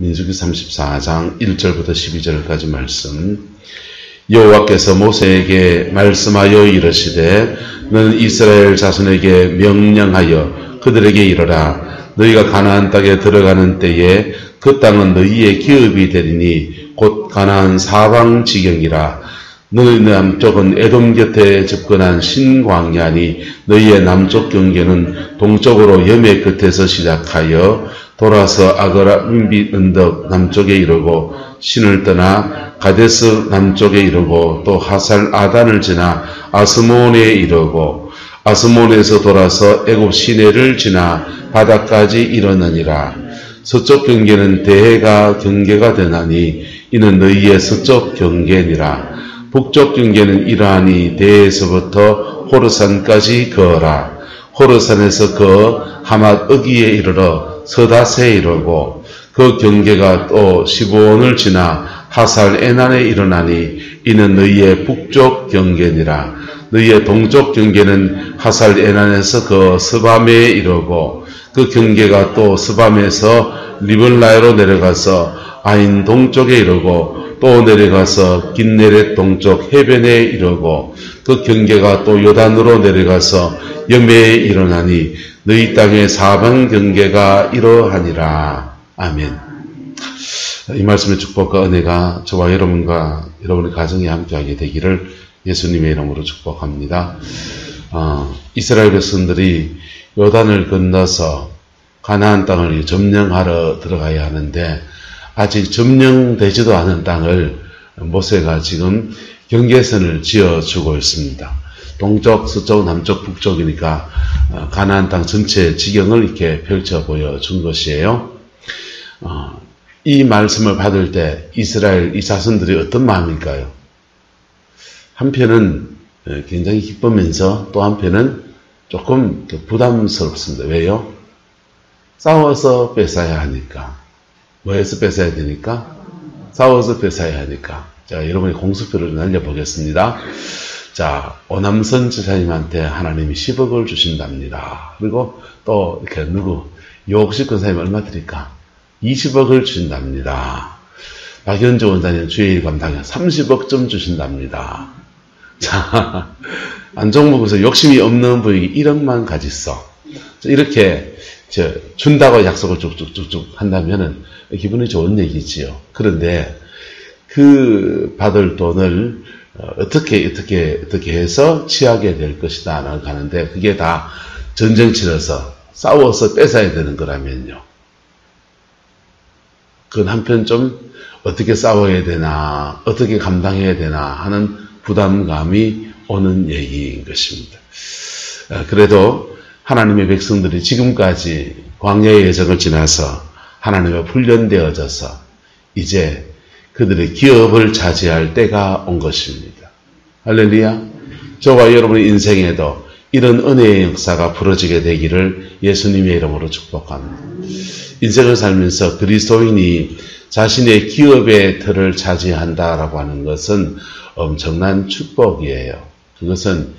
민수기 34장 1절부터 12절까지 말씀. 여호와께서 모세에게 말씀하여 이르시되 너는 이스라엘 자손에게 명령하여 그들에게 이르라. 너희가 가나안 땅에 들어가는 때에 그 땅은 너희의 기업이 되리니 곧 가나안 사방 지경이라. 너희 남쪽은 에돔 곁에 접근한 신광야니 너희의 남쪽 경계는 동쪽으로 여매 끝에서 시작하여 돌아서 아그라민빛 언덕 남쪽에 이르고 신을 떠나 가데스 남쪽에 이르고 또 하살 아단을 지나 아스몬에 이르고 아스몬에서 돌아서 애굽 시내를 지나 바다까지 이르느니라. 서쪽 경계는 대해가 경계가 되나니 이는 너희의 서쪽 경계니라. 북쪽 경계는 이러하니 대에서부터 호르산까지 거어라. 호르산에서 거어 하맛 어기에 이르러 서다세에 이르고 그 경계가 또 시브온을 지나 하살 에난에 이르나니 이는 너희의 북쪽 경계니라. 너희의 동쪽 경계는 하살 에난에서 그 스밤에 이르고 그 경계가 또 스밤에서 리블라에로 내려가서 아인 동쪽에 이르고 또 내려가서 긴네렛 동쪽 해변에 이르고 그 경계가 또 요단으로 내려가서 여매에 이르나니 너희 땅의 사방 경계가 이러하니라. 아멘. 이 말씀의 축복과 은혜가 저와 여러분과 여러분의 가정에 함께하게 되기를 예수님의 이름으로 축복합니다. 이스라엘 백성들이 요단을 건너서 가나안 땅을 점령하러 들어가야 하는데 아직 점령되지도 않은 땅을 모세가 지금 경계선을 지어주고 있습니다. 동쪽, 서쪽, 남쪽, 북쪽이니까 가나안 땅 전체 지경을 이렇게 펼쳐 보여준 것이에요. 이 말씀을 받을 때 이스라엘 이 자손들이 어떤 마음일까요? 한편은 굉장히 기쁘면서 또 한편은 조금 부담스럽습니다. 왜요? 싸워서 뺏어야 하니까. 뭐에서 뺏어야 되니까? 싸워서 뺏어야 하니까. 자, 여러분이 공수표를 날려보겠습니다. 자, 오남선 지사님한테 하나님이 10억을 주신답니다. 그리고 또 이렇게 요옥식 권사님 얼마 드릴까? 20억을 주신답니다. 박현주 원장님 주일 감당에 30억쯤 주신답니다. 자, 안종목에서 욕심이 없는 분이 1억만 가지어. 이렇게 준다고 약속을 쭉쭉쭉쭉 한다면은 기분이 좋은 얘기지요. 그런데 그 받을 돈을 어떻게 해서 취하게 될 것이다 라고 하는데 그게 다 전쟁 치러서 싸워서 뺏어야 되는 거라면요. 그건 한편 좀 어떻게 싸워야 되나, 어떻게 감당해야 되나 하는 부담감이 오는 얘기인 것입니다. 그래도 하나님의 백성들이 지금까지 광야의 여정을 지나서 하나님의 훈련되어져서 이제 그들의 기업을 차지할 때가 온 것입니다. 할렐루야. 저와 여러분의 인생에도 이런 은혜의 역사가 벌어지게 되기를 예수님의 이름으로 축복합니다. 인생을 살면서 그리스도인이 자신의 기업의 틀을 차지한다라고 하는 것은 엄청난 축복이에요. 그것은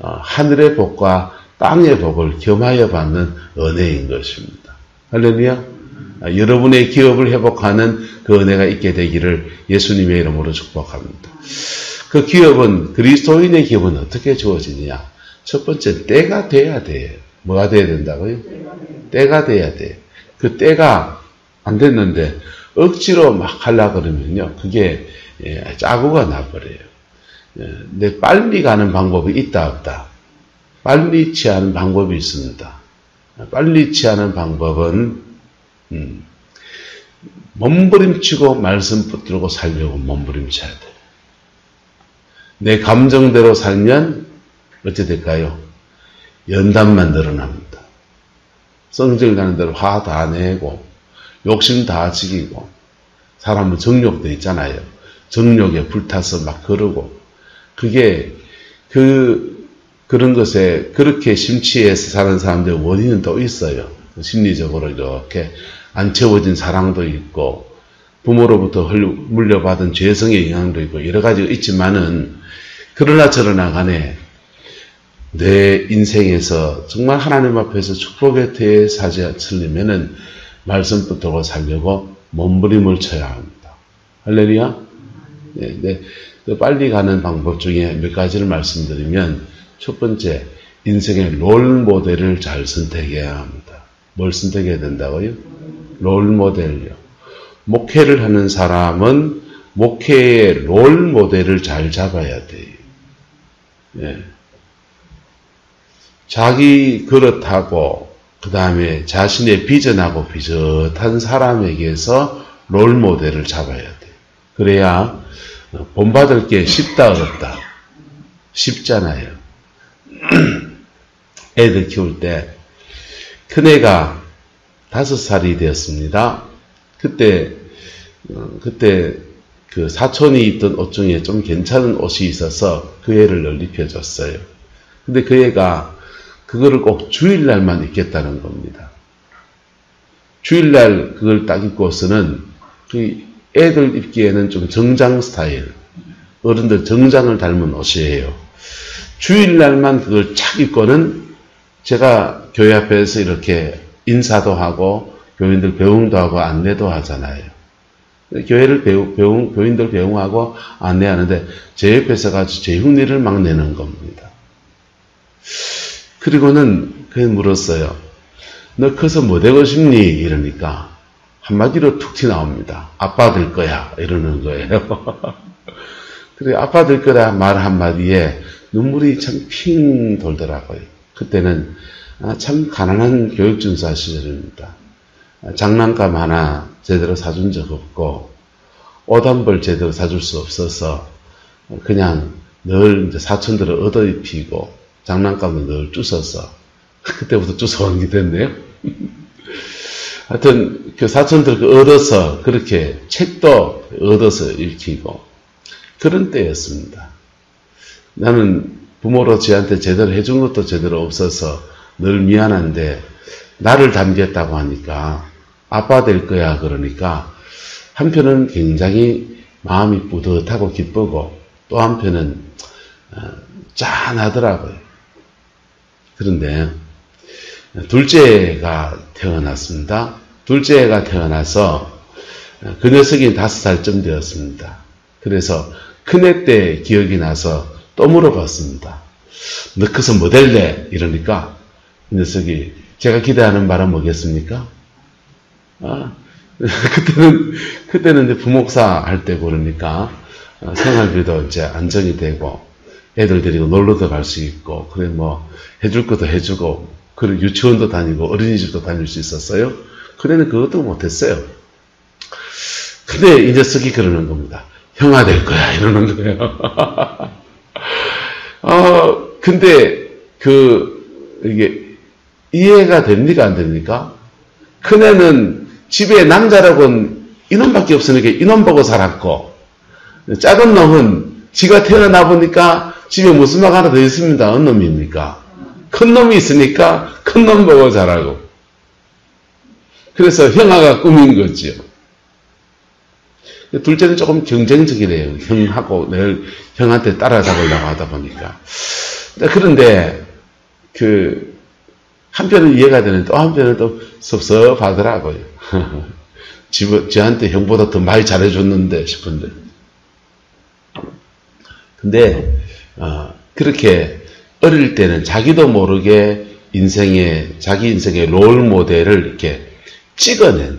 하늘의 복과 땅의 복을 겸하여 받는 은혜인 것입니다. 할렐루야. 여러분의 기업을 회복하는 그 은혜가 있게 되기를 예수님의 이름으로 축복합니다. 그 기업은, 그리스도인의 기업은 어떻게 주어지느냐? 첫 번째, 때가 돼야 돼요. 뭐가 돼야 된다고요? 때가 돼야 돼요. 그 때가 안 됐는데 억지로 막 하려고 그러면요. 그게 짜고가 나버려요. 근데 빨리 가는 방법이 있다 없다. 빨리 취하는 방법이 있습니다. 빨리 취하는 방법은 몸부림치고 말씀 붙들고 살려고 몸부림쳐야 돼요. 내 감정대로 살면 어찌 될까요? 연단만 늘어납니다. 성질 나는 대로 화 다 내고 욕심 다 지기고 사람은 정욕도 있잖아요. 정욕에 불타서 막 그러고 그게 그런 것에 그렇게 심취해서 사는 사람들의 원인은 또 있어요. 심리적으로 이렇게 안 채워진 사랑도 있고 부모로부터 물려받은 죄성의 영향도 있고 여러 가지가 있지만은 그러나 저러나 간에 내 인생에서 정말 하나님 앞에서 축복의 태에 사지하려면은 말씀 붙들고 살려고 몸부림을 쳐야 합니다. 할렐루야? 네. 빨리 가는 방법 중에 몇 가지를 말씀드리면, 첫 번째, 인생의 롤 모델을 잘 선택해야 합니다. 뭘 선택해야 된다고요? 롤 모델요. 목회를 하는 사람은 목회의 롤 모델을 잘 잡아야 돼요. 예. 자기 그렇다고 그 다음에 자신의 비전하고 비슷한 사람에게서 롤 모델을 잡아야 돼요. 그래야 본받을 게 쉽다 어렵다. 쉽잖아요. 애들 키울 때 큰애가 5살이 되었습니다. 그때 그 사촌이 입던 옷 중에 좀 괜찮은 옷이 있어서 그 애를 널리 입혀줬어요. 근데 그 애가 그거를 꼭 주일날만 입겠다는 겁니다. 주일날 그걸 딱 입고서는 그 애들 입기에는 좀 정장 스타일, 어른들 정장을 닮은 옷이에요. 주일날만 그걸 착 입고는 제가 교회 앞에서 이렇게 인사도 하고 교인들 배웅도 하고 안내도 하잖아요. 교회를 교인들 배웅하고 안내하는데 제 옆에서 가지고 제 흉내를 막 내는 겁니다. 그리고는 그게 물었어요. 너 커서 뭐 되고 싶니? 이러니까 한마디로 툭 튀나옵니다. 아빠 될 거야. 이러는 거예요. 그래 아빠 될 거라 말 한마디에 눈물이 참 핑 돌더라고요. 그때는 참 가난한 교육준사 시절입니다. 장난감 하나 제대로 사준 적 없고 옷 한 벌 제대로 사줄 수 없어서 그냥 늘 이제 사촌들을 얻어 입히고 장난감을 늘 주워서 그때부터 주워온 게 됐네요. 하여튼 그 사촌들 얻어서 그렇게 책도 얻어서 읽히고 그런 때였습니다. 나는 부모로 저한테 제대로 해준 것도 제대로 없어서 늘 미안한데 나를 닮겠다고 하니까 아빠 될 거야 그러니까 한편은 굉장히 마음이 뿌듯하고 기쁘고 또 한편은 짠하더라고요. 그런데 둘째가 태어났습니다. 둘째가 태어나서 그 녀석이 5살쯤 되었습니다. 그래서 큰애 때 기억이 나서 또 물어봤습니다. 너 커서 뭐 될래? 이러니까 이 녀석이 제가 기대하는 바는 뭐겠습니까? 그때는 이제 부목사 할 때고 그러니까 생활비도 이제 안정이 되고 애들 데리고 놀러도 갈 수 있고 그래 뭐 해줄 것도 해주고 그리고 유치원도 다니고 어린이집도 다닐 수 있었어요. 그때는 그것도 못했어요. 근데 이 녀석이 그러는 겁니다. 형아 될 거야 이러는 거예요. 근데 이게 이해가 됩니까 안 됩니까? 큰애는 집에 남자라고는 이놈밖에 없으니까 이놈 보고 살았고 작은 놈은 지가 태어나 보니까 집에 무슨 막 하나 더 있습니다. 어느 놈입니까? 큰 놈이 있으니까 큰 놈 보고 자라고. 그래서 형아가 꿈인 거죠. 둘째는 조금 경쟁적이래요. 형하고 늘 형한테 따라잡으려고 하다 보니까. 그런데 한편은 이해가 되는데 또 한편은 또 섭섭하더라고요. 저한테 형보다 더 많이 잘해줬는데 싶은데. 근데 그렇게 어릴 때는 자기도 모르게 자기 인생의 롤 모델을 이렇게 찍어내는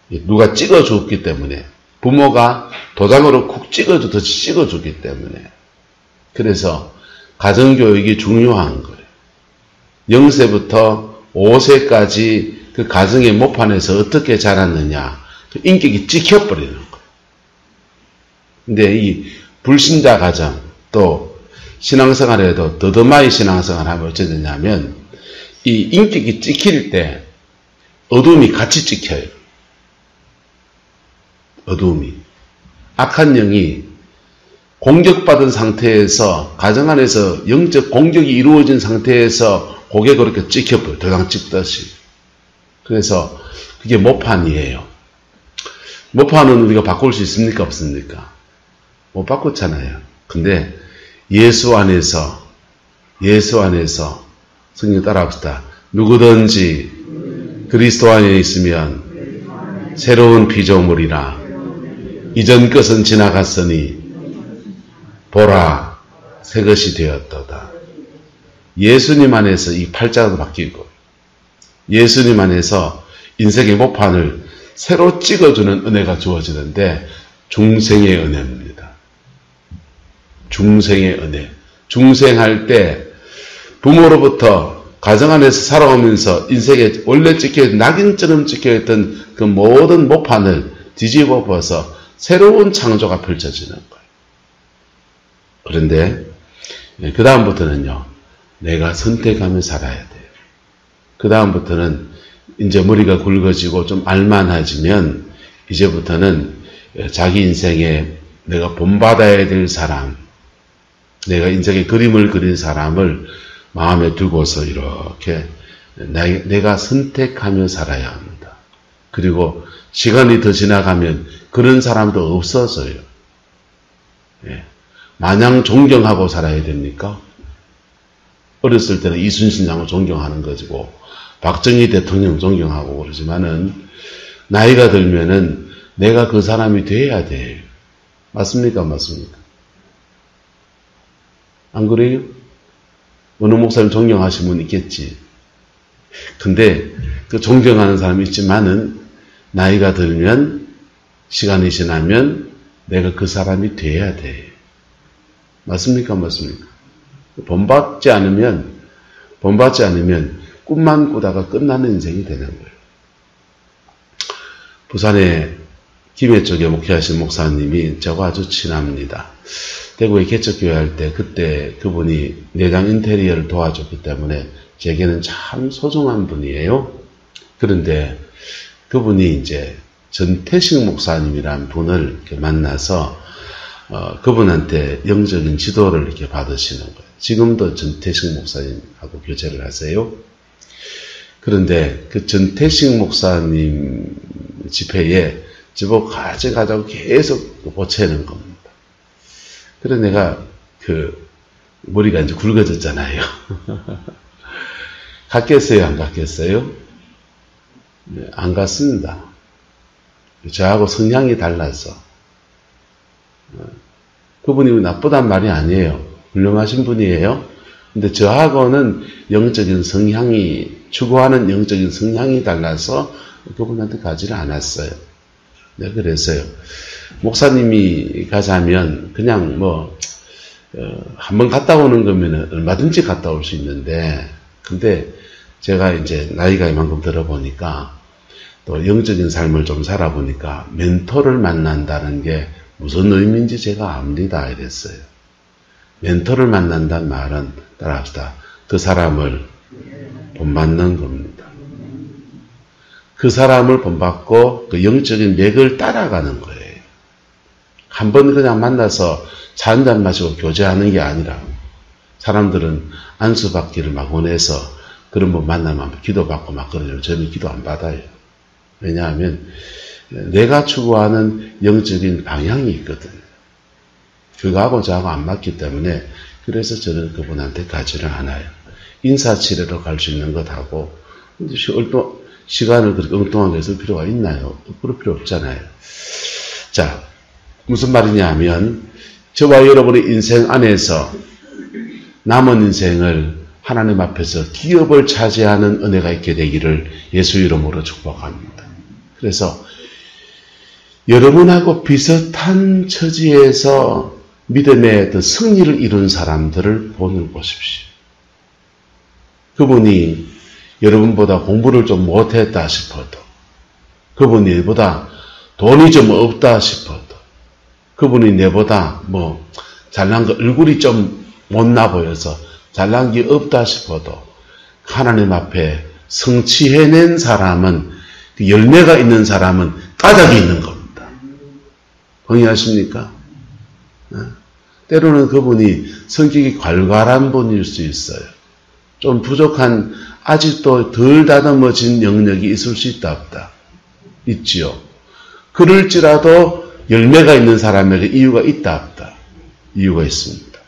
거예요. 누가 찍어줬기 때문에 부모가 도장으로 쿡 찍어주듯이 찍어주기 때문에 그래서 가정교육이 중요한 거예요. 0세부터 5세까지 그 가정의 모판에서 어떻게 자랐느냐 그 인격이 찍혀버리는 거예요. 근데 이 불신자 가정 또 신앙생활에도 더더마이 신앙생활 하면 어찌 되냐면 이 인격이 찍힐 때 어둠이 같이 찍혀요. 어둠이. 악한 영이 공격받은 상태에서 가정 안에서 영적 공격이 이루어진 상태에서 고개 그렇게 찍혀버려요. 도장 찍듯이. 그래서 그게 모판이에요. 모판은 우리가 바꿀 수 있습니까? 없습니까? 못 바꿨잖아요. 근데 예수 안에서 성경 따라합시다. 누구든지 그리스도 안에 있으면 새로운 피조물이라 이전 것은 지나갔으니 보라 새 것이 되었도다. 예수님 안에서 이 팔자가 바뀌고 예수님 안에서 인생의 목판을 새로 찍어주는 은혜가 주어지는데 중생의 은혜입니다. 중생의 은혜. 중생할 때 부모로부터 가정 안에서 살아오면서 인생에 원래 찍혀있던 낙인처럼 찍혀있던 그 모든 목판을 뒤집어 벗어 새로운 창조가 펼쳐지는 거예요. 그런데 그 다음부터는요. 내가 선택하며 살아야 돼요. 그 다음부터는 이제 머리가 굵어지고 좀 알만해지면 이제부터는 자기 인생에 내가 본받아야 될 사람, 내가 인생의 그림을 그린 사람을 마음에 두고서 이렇게 내가 선택하며 살아야 합니다. 그리고 시간이 더 지나가면 그런 사람도 없어져요. 예. 마냥 존경하고 살아야 됩니까? 어렸을 때는 이순신 장을 존경하는 거지고 박정희 대통령 존경하고 그러지만은 나이가 들면은 내가 그 사람이 돼야 돼요. 맞습니까? 맞습니까? 안 그래요? 어느 목사님 존경하시는 분 있겠지. 근데 그 존경하는 사람이 있지만은 나이가 들면 시간이 지나면 내가 그 사람이 돼야 돼. 맞습니까? 맞습니까? 본받지 않으면 꿈만 꾸다가 끝나는 인생이 되는 거예요. 부산에 김해 쪽에 목회하신 목사님이 저하고 아주 친합니다. 대구에 개척교회 할 때 그때 그분이 내장 인테리어를 도와줬기 때문에 제게는 참 소중한 분이에요. 그런데 그분이 이제 전태식 목사님이라는 분을 이렇게 만나서 그분한테 영적인 지도를 이렇게 받으시는 거예요. 지금도 전태식 목사님하고 교제를 하세요. 그런데 그 전태식 목사님 집회에 저보고 가져가자고 계속 보채는 겁니다. 그래서 내가 머리가 이제 굵어졌잖아요. 갔겠어요? 안 갔겠어요? 네, 안 갔습니다. 저하고 성향이 달라서. 그분이 나쁘단 말이 아니에요. 훌륭하신 분이에요. 근데 저하고는 영적인 성향이, 추구하는 영적인 성향이 달라서 그분한테 가지를 않았어요. 네, 그래서요. 목사님이 가자면 그냥 한번 갔다 오는 거면 얼마든지 갔다 올 수 있는데, 근데 제가 이제 나이가 이만큼 들어보니까 또 영적인 삶을 좀 살아보니까 멘토를 만난다는 게 무슨 의미인지 제가 압니다. 이랬어요. 멘토를 만난다는 말은 따라합시다. 그 사람을 본받는 겁니다. 그 사람을 본받고 그 영적인 맥을 따라가는 거예요. 한번 그냥 만나서 차 한잔 마시고 교제하는 게 아니라 사람들은 안수받기를 막 원해서 그런 분 만나면 기도받고 막 그러죠. 저는 기도 안 받아요. 왜냐하면 내가 추구하는 영적인 방향이 있거든요. 그거하고 저하고 안 맞기 때문에 그래서 저는 그분한테 가지를 않아요. 인사치레로 갈 수 있는 것하고 시간을 그렇게 엉뚱하게 쓸 필요가 있나요? 그럴 필요 없잖아요. 자, 무슨 말이냐 하면 저와 여러분의 인생 안에서 남은 인생을 하나님 앞에서 기업을 차지하는 은혜가 있게 되기를 예수 이름으로 축복합니다. 그래서 여러분하고 비슷한 처지에서 믿음의 그 승리를 이룬 사람들을 보십시오. 그분이 여러분보다 공부를 좀 못했다 싶어도, 그분이 내보다 돈이 좀 없다 싶어도, 그분이 내보다 잘난 거 얼굴이 좀 못나 보여서 잘난 게 없다 싶어도 하나님 앞에 성취해낸 사람은, 그 열매가 있는 사람은 까닭이 있는 겁니다. 동의하십니까? 때로는 그분이 성격이 괄괄한 분일 수 있어요. 좀 부족한, 아직도 덜 다듬어진 영역이 있을 수 있다 없다? 있지요. 그럴지라도 열매가 있는 사람에게 이유가 있다 없다? 이유가 있습니다.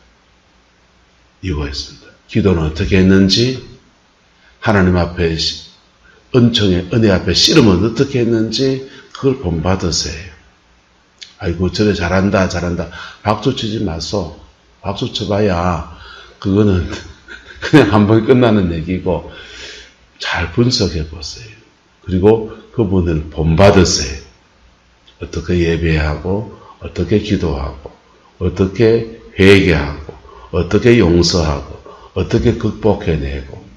이유가 있습니다. 기도는 어떻게 했는지, 하나님 앞에 은총의 은혜 앞에 씨름은 어떻게 했는지 그걸 본받으세요. 아이고 저래 잘한다 잘한다 박수 치지 마소. 박수 쳐봐야 그거는 그냥 한 번 끝나는 얘기고 잘 분석해 보세요. 그리고 그분을 본받으세요. 어떻게 예배하고 어떻게 기도하고 어떻게 회개하고 어떻게 용서하고 어떻게 극복해내고.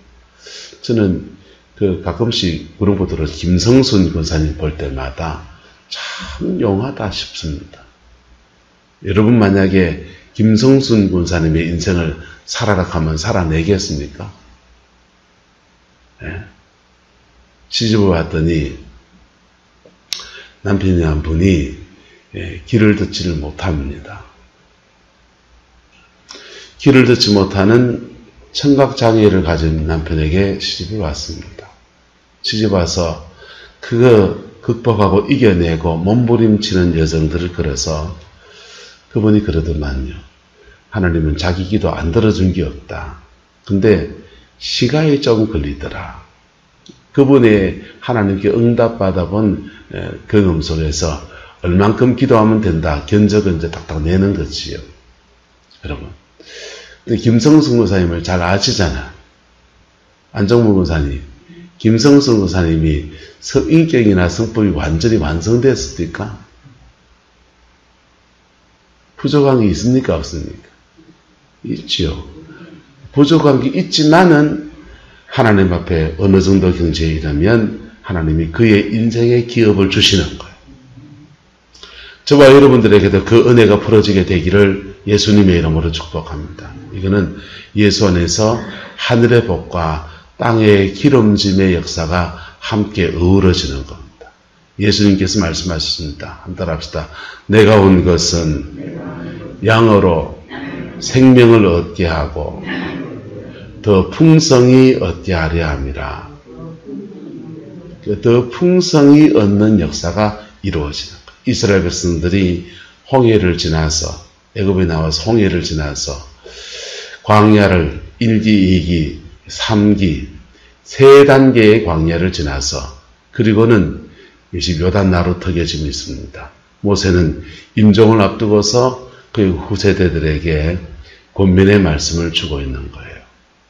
저는 가끔씩 그런 분들은 김성순 권사님 볼 때마다 참 용하다 싶습니다. 여러분 만약에 김성순 권사님의 인생을 살아라 하면 살아내겠습니까? 네. 시집을 왔더니 남편이 한 분이 길을 듣지를 못합니다. 길을 듣지 못하는 청각장애를 가진 남편에게 시집을 왔습니다. 시집 와서 그거 극복하고 이겨내고 몸부림치는 여정들을 걸어서 그분이 그러더만요. 하나님은 자기 기도 안 들어준 게 없다. 근데 시간이 조금 걸리더라. 그분의 하나님께 응답받아 본 경험 속에서 얼만큼 기도하면 된다. 견적은 이제 딱딱 내는 거지요. 여러분. 근데 김성순 권사님을 잘 아시잖아. 안정문 권사님. 김성순 권사님이 인격이나 성품이 완전히 완성됐습니까? 부족한 게 있습니까? 없습니까? 있지요. 부족한 게 있지만은 하나님 앞에 어느 정도 경지에 이르면 하나님이 그의 인생의 기업을 주시는 거예요. 저와 여러분들에게도 그 은혜가 풀어지게 되기를 예수님의 이름으로 축복합니다. 이거는 예수 안에서 하늘의 복과 땅의 기름짐의 역사가 함께 어우러지는 겁니다. 예수님께서 말씀하셨습니다. 한번 따라합시다. 내가 온 것은 양으로 생명을 얻게 하고 더 풍성히 얻게 하려 함이라. 더 풍성히 얻는 역사가 이루어지는 거예요. 이스라엘 백성들이 홍해를 지나서 애굽에 나와서 홍해를 지나서 광야를 1기, 2기, 3기 3단계의 광야를 지나서 그리고는 이제 요단 나루터기에 지금 있습니다. 모세는 임종을 앞두고서 그 후세대들에게 권면의 말씀을 주고 있는 거예요.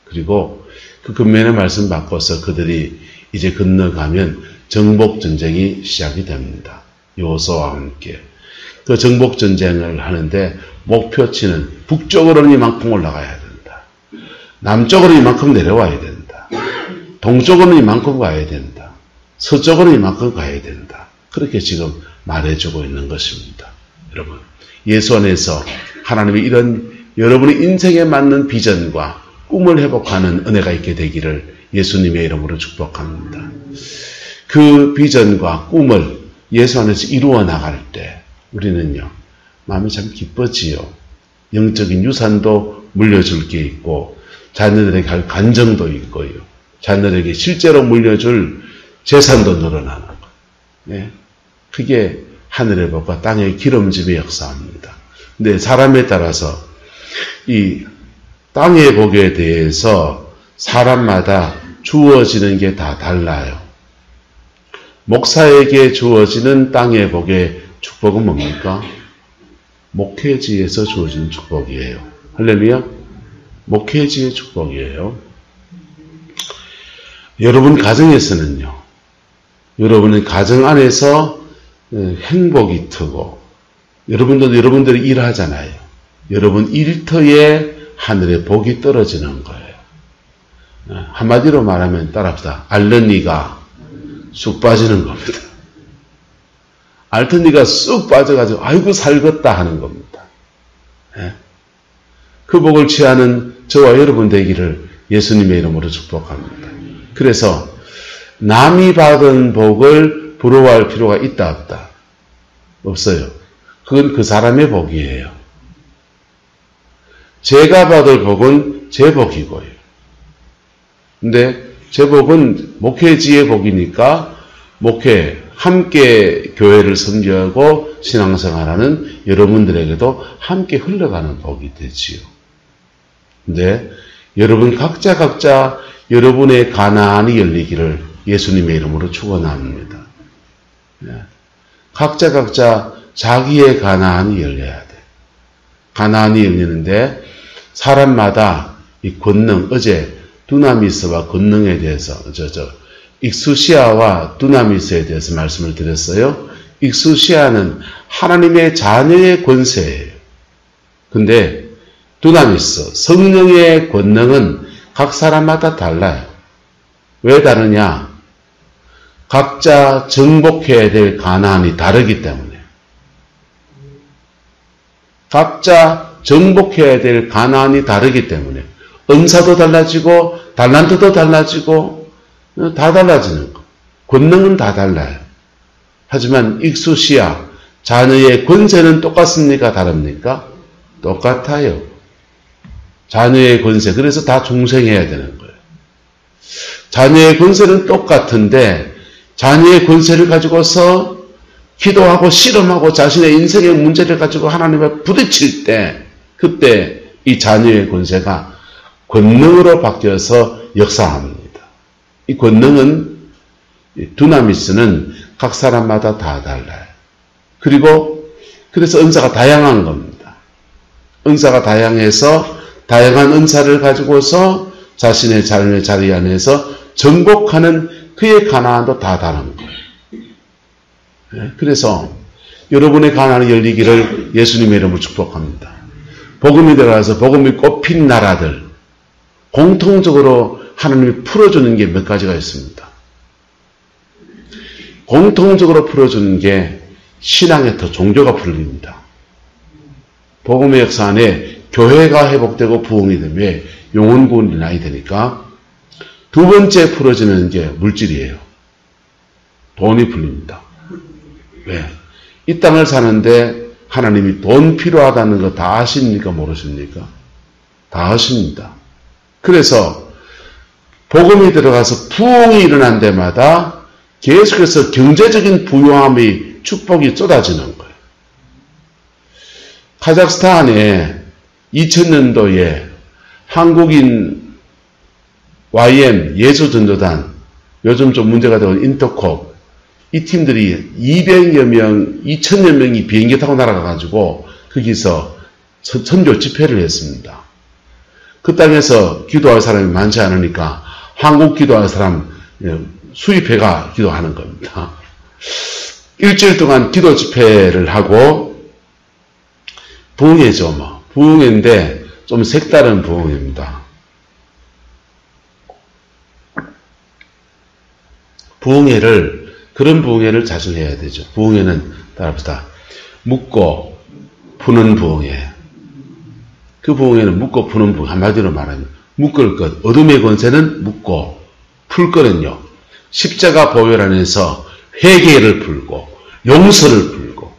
그리고 그 권면의 말씀 바꿔서 그들이 이제 건너가면 정복전쟁이 시작이 됩니다. 여호수아와 함께. 그 정복전쟁을 하는데 목표치는 북쪽으로는 이만큼 올라가야 된다. 남쪽으로는 이만큼 내려와야 된다. 동쪽으로는 이만큼 가야 된다. 서쪽으로는 이만큼 가야 된다. 그렇게 지금 말해주고 있는 것입니다. 여러분, 예수 안에서 하나님이 이런 여러분의 인생에 맞는 비전과 꿈을 회복하는 은혜가 있게 되기를 예수님의 이름으로 축복합니다. 그 비전과 꿈을 예수 안에서 이루어 나갈 때 우리는요, 마음이 참 기뻐지요. 영적인 유산도 물려줄 게 있고 자녀들에게 할 간정도 있고요. 자녀들에게 실제로 물려줄 재산도 늘어나는 것. 네. 그게 하늘의 복과 땅의 기름짐의 역사입니다. 근데 사람에 따라서 이 땅의 복에 대해서 사람마다 주어지는 게 다 달라요. 목사에게 주어지는 땅의 복의 축복은 뭡니까? 목회지에서 주어지는 축복이에요. 할렐루야? 목회지의 축복이에요. 여러분 가정에서는요. 여러분의 가정 안에서 행복이 트고 여러분도 여러분들이 일하잖아요. 여러분 일터에 하늘의 복이 떨어지는 거예요. 한마디로 말하면 따라합시다. 앓는 이가 쑥 빠지는 겁니다. 앓던 이가 쑥 빠져가지고 아이고 살겄다 하는 겁니다. 그 복을 취하는 저와 여러분 되기를 예수님의 이름으로 축복합니다. 그래서 남이 받은 복을 부러워할 필요가 있다 없다? 없어요. 그건 그 사람의 복이에요. 제가 받을 복은 제 복이고요. 근데 제 복은 목회지의 복이니까 목회, 함께 교회를 섬기고 신앙생활하는 여러분들에게도 함께 흘러가는 복이 되지요. 근데 여러분 각자 여러분의 가난이 열리기를 예수님의 이름으로 축원합니다. 각자 자기의 가나안이 열려야 돼. 가나안이 열리는데 사람마다 이 권능, 어제 두나미스와 권능에 대해서 익수시아와 두나미스에 대해서 말씀을 드렸어요. 익수시아는 하나님의 자녀의 권세예요. 근데 두나미스, 성령의 권능은 각 사람마다 달라요. 왜 다르냐? 각자 정복해야 될 가나안이 다르기 때문에. 각자 정복해야 될 가나안이 다르기 때문에. 은사도 달라지고 달란트도 달라지고 다 달라지는 거. 권능은 다 달라요. 하지만 익수시아, 자녀의 권세는 똑같습니까? 다릅니까? 똑같아요. 자녀의 권세. 그래서 다 중생해야 되는 거예요. 자녀의 권세는 똑같은데 자녀의 권세를 가지고서 기도하고 실험하고 자신의 인생의 문제를 가지고 하나님과 부딪힐 때 그때 이 자녀의 권세가 권능으로 바뀌어서 역사합니다. 이 권능은 두나미스는 각 사람마다 다 달라요. 그리고 그래서 은사가 다양한 겁니다. 은사가 다양해서 다양한 은사를 가지고서 자신의 삶의 자리 안에서 정복하는 그의 가나안도 다 다른 거예요. 그래서 여러분의 가나안이 열리기를 예수님의 이름으로 축복합니다. 복음이 들어가서 복음이 꽃핀 나라들 공통적으로 하나님이 풀어주는 게 몇 가지가 있습니다. 공통적으로 풀어주는 게 신앙의 터, 종교가 풀립니다. 복음의 역사 안에 교회가 회복되고 부흥이 되면 영혼 구원이 나야 되니까 두 번째 풀어지는 게 물질이에요. 돈이 풀립니다. 왜? 이 땅을 사는데 하나님이 돈 필요하다는 거 다 아십니까? 모르십니까? 다 아십니다. 그래서 복음이 들어가서 부흥이 일어난 데마다 계속해서 경제적인 부유함의 축복이 쏟아지는 거예요. 카자흐스탄에 2000년도에 한국인 YM 예수전도단, 요즘 좀 문제가 되고 인터콥, 이 팀들이 200여 명, 2000여 명이 비행기 타고 날아가가지고 거기서 선교 집회를 했습니다. 그 땅에서 기도할 사람이 많지 않으니까 한국 기도할 사람 수입해가 기도하는 겁니다. 일주일 동안 기도 집회를 하고 부흥회죠, 뭐. 부흥회인데 좀 색다른 부흥회입니다. 부흥회를, 그런 부흥회를 자주 해야 되죠. 부흥회는 따라합시다. 묻고 푸는 부흥회. 그 부흥회는 묻고 푸는 부흥회. 한마디로 말하면 묶을 것. 어둠의 권세는 묻고 풀 거는요. 십자가 보혈 안에서 회개를 풀고 용서를 풀고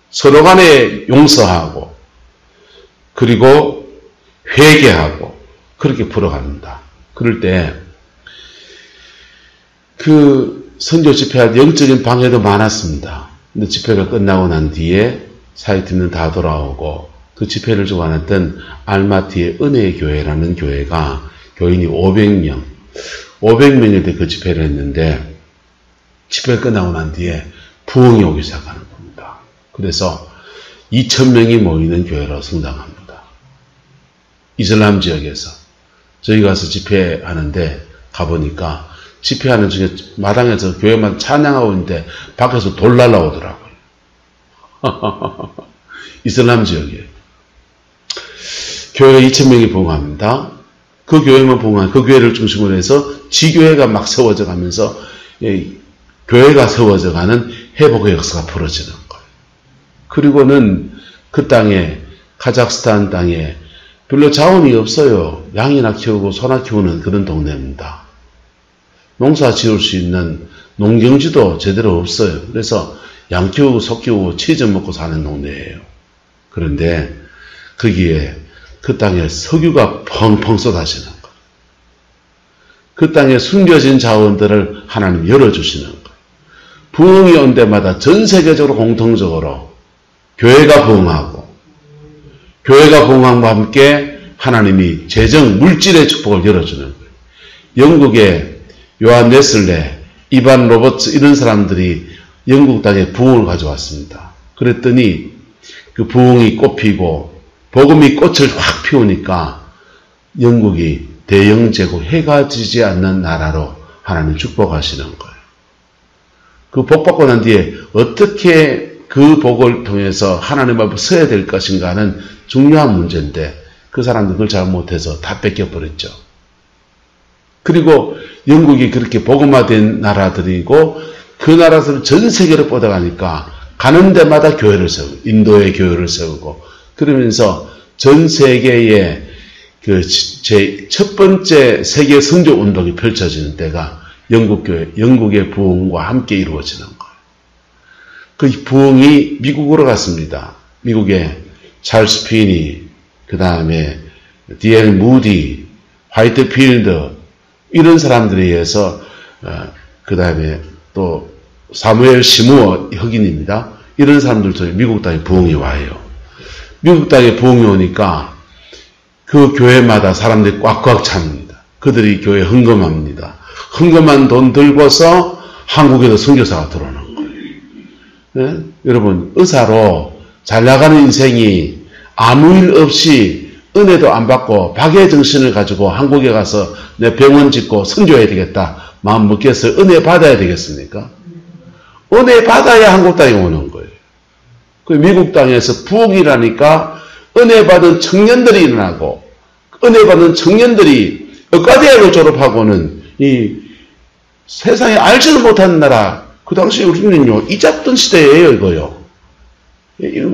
서로 간에 용서하고 그리고 회개하고 그렇게 풀어갑니다. 그럴 때 그 선교 집회할 영적인 방해도 많았습니다. 근데 집회가 끝나고 난 뒤에 사회팀은 다 돌아오고 그 집회를 주관했던 알마티의 은혜의 교회라는 교회가 교인이 500명일 때 그 집회를 했는데 집회가 끝나고 난 뒤에 부흥이 오기 시작하는 겁니다. 그래서 2000명이 모이는 교회로 성장합니다. 이슬람 지역에서 저희 가서 집회하는데 가보니까 집회하는 중에 마당에서 교회만 찬양하고 있는데 밖에서 돌 날라오더라고요. 이슬람 지역이에요. 교회가 2000명이 부흥합니다. 그 교회만 부흥한 그 교회를 중심으로 해서 지교회가 막 세워져 가면서 교회가 세워져 가는 회복의 역사가 벌어지는 거예요. 그리고는 그 땅에 카자흐스탄 땅에 별로 자원이 없어요. 양이나 키우고 소나 키우는 그런 동네입니다. 농사 지을 수 있는 농경지도 제대로 없어요. 그래서 양 키우고 소 키우고 치즈 먹고 사는 동네예요. 그런데 거기에 그 땅에 석유가 펑펑 쏟아지는 거예요. 그 땅에 숨겨진 자원들을 하나님 열어주시는 거예요. 부흥이 온 데마다 전 세계적으로 공통적으로 교회가 부흥하고 교회가 부흥함과 함께 하나님이 재정 물질의 축복을 열어주는 거예요. 영국의 요한 네슬레, 이반 로버츠 이런 사람들이 영국 땅에 부흥을 가져왔습니다. 그랬더니 그 부흥이 꽃피고 복음이 꽃을 확 피우니까 영국이 대영제국 해가 지지 않는 나라로 하나님 축복하시는 거예요. 그 복 받고 난 뒤에 어떻게 그 복을 통해서 하나님 앞에 서야 될 것인가 하는 중요한 문제인데 그 사람들 그걸 잘 못해서 다 뺏겨버렸죠. 그리고 영국이 그렇게 복음화된 나라들이고 그 나라들을 전 세계로 뻗어가니까 가는 데마다 교회를 세우고 인도에 교회를 세우고 그러면서 전 세계에 그 제 첫 번째 세계 선교 운동이 펼쳐지는 때가 영국 교회, 영국의 부흥과 함께 이루어지는 거예요. 그 부흥이 미국으로 갔습니다. 미국의 찰스 피니, 그 다음에 D.L. 무디, 화이트필드 이런 사람들에 의해서 그 다음에 또 사무엘 시무어 흑인입니다. 이런 사람들도 미국 땅에 부흥이 와요. 미국 땅에 부흥이 오니까 그 교회마다 사람들이 꽉꽉 찹니다. 그들이 교회에 헌금합니다. 헌금한 돈 들고서 한국에도 선교사가 들어오는 거예요. 네? 여러분 의사로 잘 나가는 인생이 아무 일 없이 은혜도 안 받고 박의 정신을 가지고 한국에 가서 내 병원 짓고 선교해야 되겠다 마음 먹겠어요? 은혜 받아야 되겠습니까? 은혜 받아야 한국 땅에 오는 거예요. 그 미국 땅에서 부흥이라니까 은혜 받은 청년들이 일어나고 은혜 받은 청년들이 의과대학을 졸업하고는 이 세상에 알지도 못하는 나라, 그 당시에 우리는요 이 잡던 시대예요. 이거요.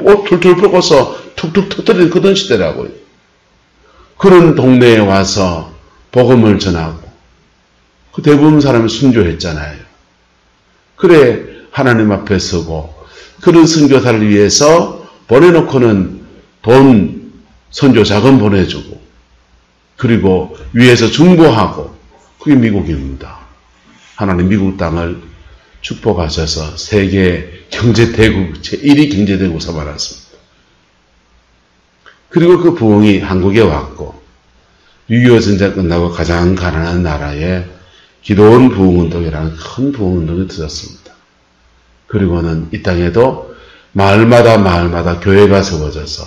옷 툴툴 풀고서 툭툭 터뜨리는 그런 시대라고요. 그런 동네에 와서 복음을 전하고 그 대부분 사람이 순교했잖아요. 그래 하나님 앞에 서고 그런 선교사를 위해서 보내놓고는 돈 선교 자금 보내주고 그리고 위에서 중보하고 그게 미국입니다. 하나님 미국 땅을 축복하셔서 세계 경제대국 제1위 경제대국 삼아놨습니다. 그리고 그 부흥이 한국에 왔고 6.25 전쟁 끝나고 가장 가난한 나라에 기도원 부흥운동이라는 큰 부흥운동이 터졌습니다. 그리고는 이 땅에도 마을마다 교회가 세워져서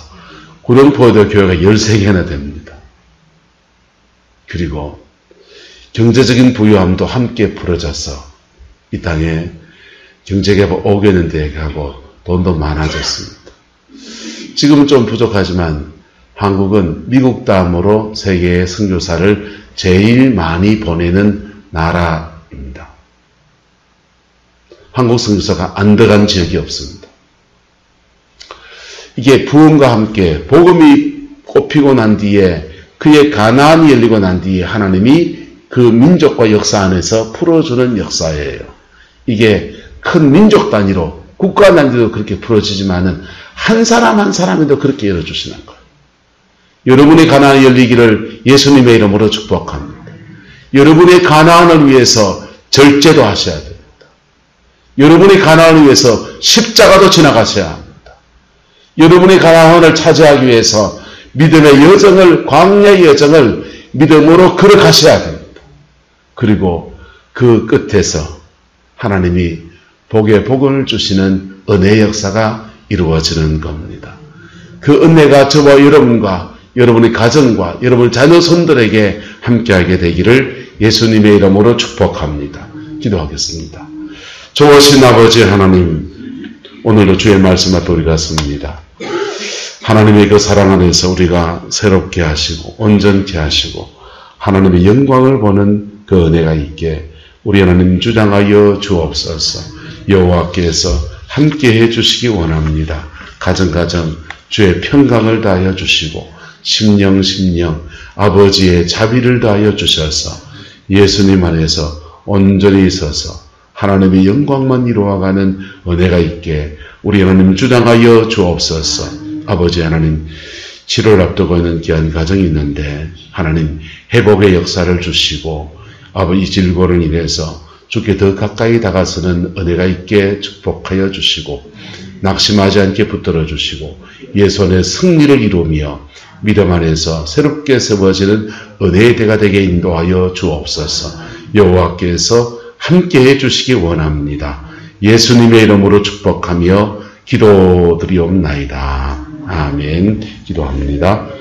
구룡포에도 교회가 13개나 됩니다. 그리고 경제적인 부유함도 함께 풀어져서 이 땅에 경제개발 5개 년대에 가고 돈도 많아졌습니다. 지금은 좀 부족하지만 한국은 미국 다음으로 세계의 선교사를 제일 많이 보내는 나라입니다. 한국 선교사가 안 들어간 지역이 없습니다. 이게 부흥과 함께 복음이 꽃피고 난 뒤에 그의 가나안이 열리고 난 뒤에 하나님이 그 민족과 역사 안에서 풀어주는 역사예요. 이게 큰 민족 단위로 국가 단위로 그렇게 풀어지지만은 한 사람 한 사람에도 그렇게 열어주시는 거예요. 여러분의 가나안이 열리기를 예수님의 이름으로 축복합니다. 여러분의 가나안을 위해서 절제도 하셔야 됩니다. 여러분의 가나안을 위해서 십자가도 지나가셔야 합니다. 여러분의 가나안을 차지하기 위해서 믿음의 여정을, 광야의 여정을 믿음으로 걸어가셔야 됩니다. 그리고 그 끝에서 하나님이 복의 복을 주시는 은혜의 역사가 이루어지는 겁니다. 그 은혜가 저와 여러분과 여러분의 가정과 여러분의 자녀 손들에게 함께하게 되기를 예수님의 이름으로 축복합니다. 기도하겠습니다. 좋으신 아버지 하나님, 오늘도 주의 말씀 앞에 우리가 섭니다. 하나님의 그 사랑 안에서 우리가 새롭게 하시고 온전케 하시고 하나님의 영광을 보는 그 은혜가 있게 우리 하나님 주장하여 주옵소서. 여호와께서 함께해 주시기 원합니다. 가정가정 주의 평강을 다하여 주시고 심령 아버지의 자비를 다하여 주셔서 예수님 안에서 온전히 있어서 하나님의 영광만 이루어가는 은혜가 있게 우리 하나님 주장하여 주옵소서. 아버지 하나님, 치료를 앞두고 있는 귀한 가정이 있는데 하나님 회복의 역사를 주시고 아버지 질고를 인해서 주께 더 가까이 다가서는 은혜가 있게 축복하여 주시고 낙심하지 않게 붙들어 주시고 예손의 승리를 이루며 믿음 안에서 새롭게 세워지는 은혜의 대가 되게 인도하여 주옵소서. 여호와께서 함께해 주시기 원합니다. 예수님의 이름으로 축복하며 기도드리옵나이다. 아멘. 기도합니다.